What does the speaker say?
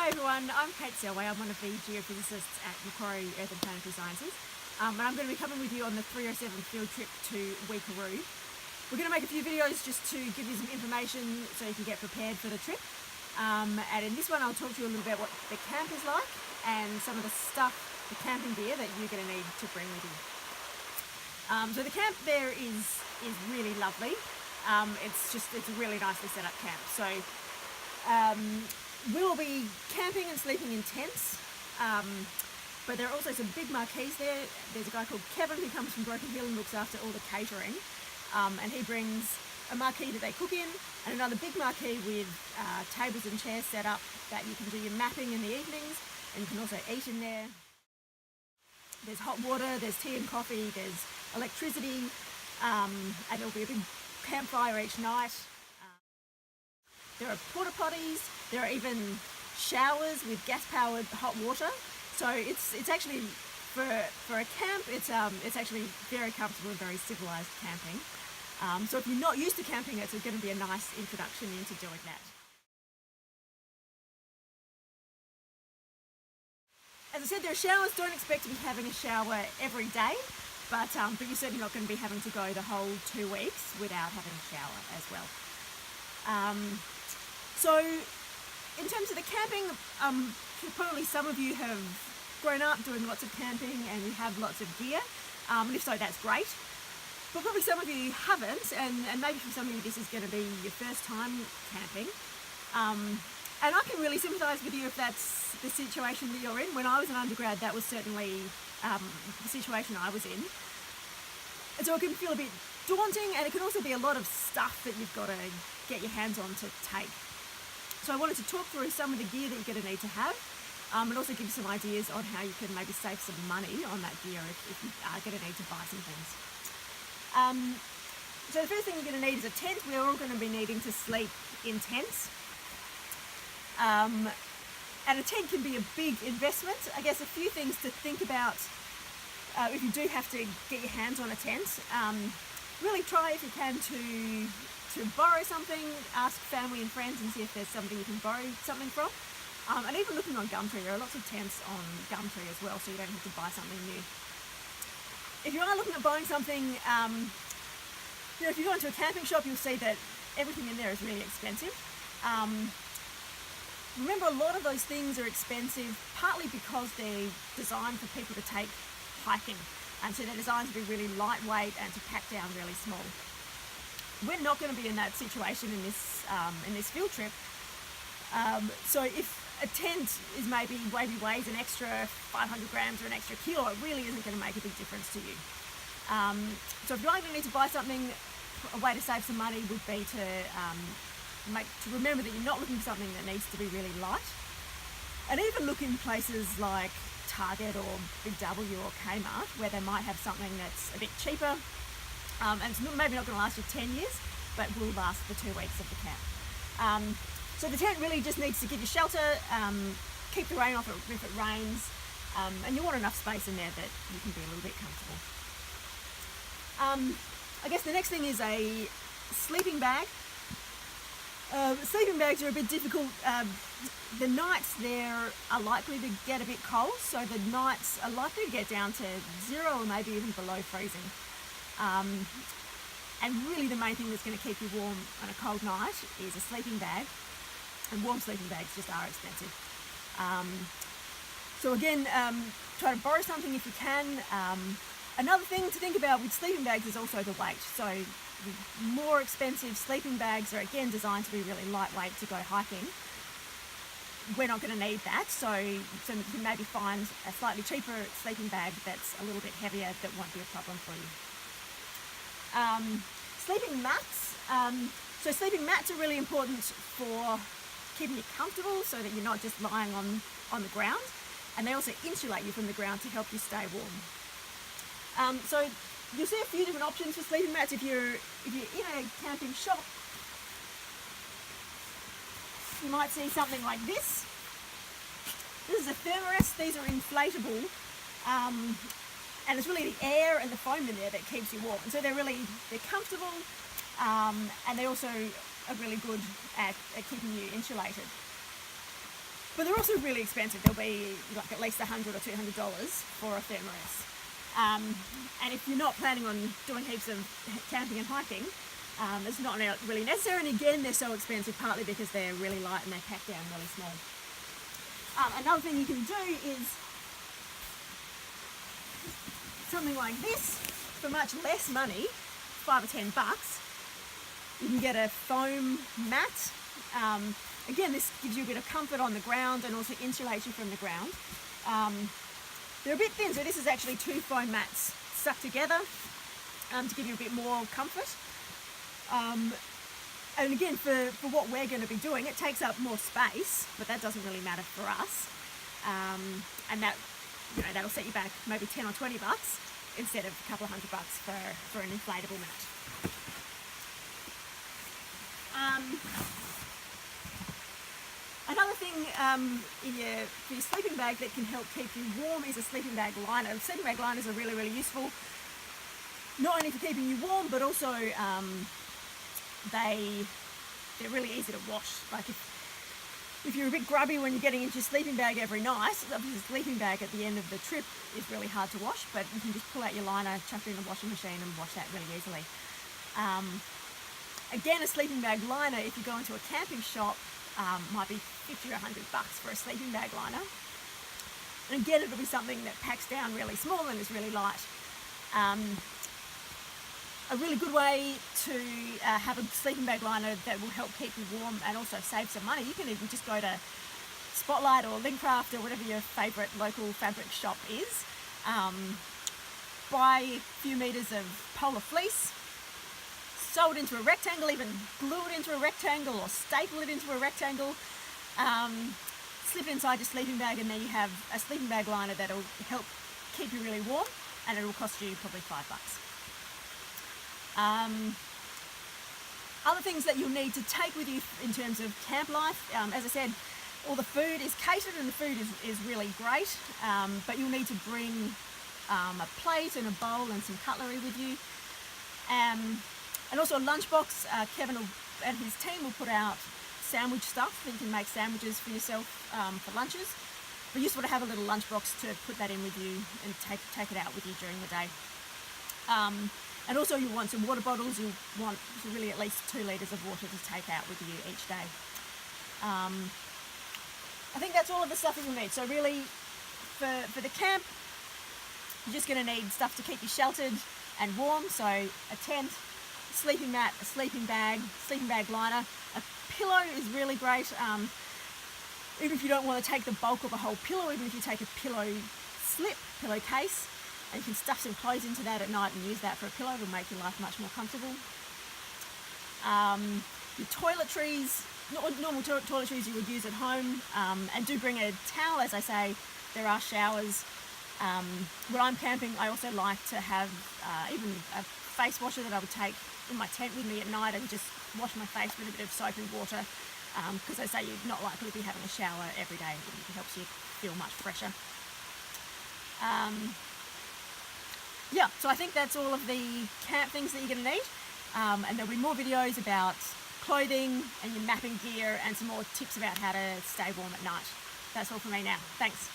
Hi everyone, I'm Kate Selway. I'm one of the geophysicists at Macquarie Earth and Planetary Sciences, and I'm going to be coming with you on the 307 field trip to Weekaroo. We're going to make a few videos just to give you some information so you can get prepared for the trip, and in this one I'll talk to you a little bit about what the camp is like and some of the stuff, the camping gear that you're going to need to bring with you. So the camp there is really lovely. It's a really nicely set up camp. So we'll be camping and sleeping in tents, but there are also some big marquees there. There's a guy called Kevin who comes from Broken Hill and looks after all the catering, and he brings a marquee that they cook in and another big marquee with tables and chairs set up that you can do your mapping in the evenings, and you can also eat in there. There's hot water, there's tea and coffee, there's electricity, and there'll be a big campfire each night. There are porta potties, there are even showers with gas-powered hot water. So it's actually, for a camp, it's actually very comfortable and very civilised camping. So if you're not used to camping, it's going to be a nice introduction into doing that. As I said, there are showers. Don't expect to be having a shower every day, but you're certainly not going to be having to go the whole 2 weeks without having a shower as well. So in terms of the camping, probably some of you have grown up doing lots of camping and you have lots of gear, and if so, that's great. But probably some of you haven't, and maybe for some of you this is going to be your first time camping. And I can really sympathise with you if that's the situation that you're in. When I was an undergrad, that was certainly the situation I was in. And so it can feel a bit daunting, and it can also be a lot of stuff that you've got to get your hands on to take. So I wanted to talk through some of the gear that you're going to need to have, and also give you some ideas on how you can maybe save some money on that gear if you are going to need to buy some things. So the first thing you're going to need is a tent. We're all going to be needing to sleep in tents. And a tent can be a big investment. I guess a few things to think about if you do have to get your hands on a tent. Really try, if you can, to borrow something. Ask family and friends and see if there's somebody you can borrow something from. And even looking on Gumtree, there are lots of tents on Gumtree as well, so you don't have to buy something new. If you are looking at buying something, if you go into a camping shop, you'll see that everything in there is really expensive. Remember, a lot of those things are expensive partly because they're designed for people to take hiking, and so they're designed to be really lightweight and to pack down really small. We're not going to be in that situation in this field trip. So if a tent is maybe weighs an extra 500 grams or an extra kilo, it really isn't going to make a big difference to you. So if you're going to need to buy something, a way to save some money would be to remember that you're not looking for something that needs to be really light. And even look in places like Target or Big W or Kmart, where they might have something that's a bit cheaper, and it's maybe not going to last you 10 years, but will last the 2 weeks of the camp. So the tent really just needs to give you shelter, keep the rain off if it rains, and you want enough space in there that you can be a little bit comfortable. I guess the next thing is a sleeping bag. Sleeping bags are a bit difficult. The nights there are likely to get a bit cold, so the nights are likely to get down to 0 or maybe even below freezing. And really the main thing that's going to keep you warm on a cold night is a sleeping bag, and warm sleeping bags just are expensive. So again, try to borrow something if you can. Another thing to think about with sleeping bags is also the weight. So more expensive sleeping bags are again designed to be really lightweight to go hiking. We're not going to need that, so you can maybe find a slightly cheaper sleeping bag that's a little bit heavier that won't be a problem for you. Sleeping mats. So sleeping mats are really important for keeping you comfortable so that you're not just lying on the ground, and they also insulate you from the ground to help you stay warm. So you'll see a few different options for sleeping mats. If you're in a camping shop, you might see something like this. This is a thermarest. These are inflatable, and it's really the air and the foam in there that keeps you warm. And so they're comfortable, and they also are really good at keeping you insulated. but they're also really expensive. They'll be like at least $100 or $200 for a thermarest. And if you're not planning on doing heaps of camping and hiking, it's not really necessary. And again, they're so expensive partly because they're really light and they pack down really small. Another thing you can do is something like this for much less money, $5 or $10. You can get a foam mat. Again, this gives you a bit of comfort on the ground and also insulates you from the ground. They're a bit thin, so this is actually 2 foam mats stuck together to give you a bit more comfort. And again, for what we're going to be doing, it takes up more space, but that doesn't really matter for us. And that, that'll set you back maybe $10 or $20 instead of a couple of $100 for an inflatable mat. Another thing for your sleeping bag that can help keep you warm is a sleeping bag liner. Sleeping bag liners are really, really useful, not only for keeping you warm, but also they're really easy to wash. Like if you're a bit grubby when you're getting into your sleeping bag every night, obviously the sleeping bag at the end of the trip is really hard to wash, but you can just pull out your liner, chuck it in the washing machine and wash that really easily. Again, a sleeping bag liner, if you go into a camping shop, might be $50 or $100 for a sleeping bag liner. And again, it'll be something that packs down really small and is really light. A really good way to have a sleeping bag liner that will help keep you warm and also save some money. You can even just go to Spotlight or Lincraft or whatever your favourite local fabric shop is. Buy a few metres of polar fleece, sew it into a rectangle, even glue it into a rectangle or staple it into a rectangle, slip it inside your sleeping bag, and then you have a sleeping bag liner that'll help keep you really warm, and it'll cost you probably $5. Other things that you'll need to take with you in terms of camp life, as I said, all the food is catered and the food is really great, but you'll need to bring a plate and a bowl and some cutlery with you. And also a lunchbox. Kevin and his team will put out sandwich stuff, so you can make sandwiches for yourself for lunches. But useful to have a little lunchbox to put that in with you and take it out with you during the day. And also you want some water bottles. You want really at least 2 litres of water to take out with you each day. I think that's all of the stuff that you'll need. So really, for the camp, you're just going to need stuff to keep you sheltered and warm. So a tent, sleeping mat, a sleeping bag liner. A pillow is really great. Even if you don't want to take the bulk of a whole pillow, even if you take a pillow case, and you can stuff some clothes into that at night and use that for a pillow, it'll make your life much more comfortable. Your toiletries, normal toiletries you would use at home, and do bring a towel. As I say, there are showers. When I'm camping, I also like to have even a face washer that I would take in my tent with me at night and just wash my face with a bit of soap and water, because as I say, you're not likely to be having a shower every day. It helps you feel much fresher. Yeah, so I think that's all of the camp things that you're going to need, and there'll be more videos about clothing and your mapping gear and some more tips about how to stay warm at night. That's all from me now. Thanks.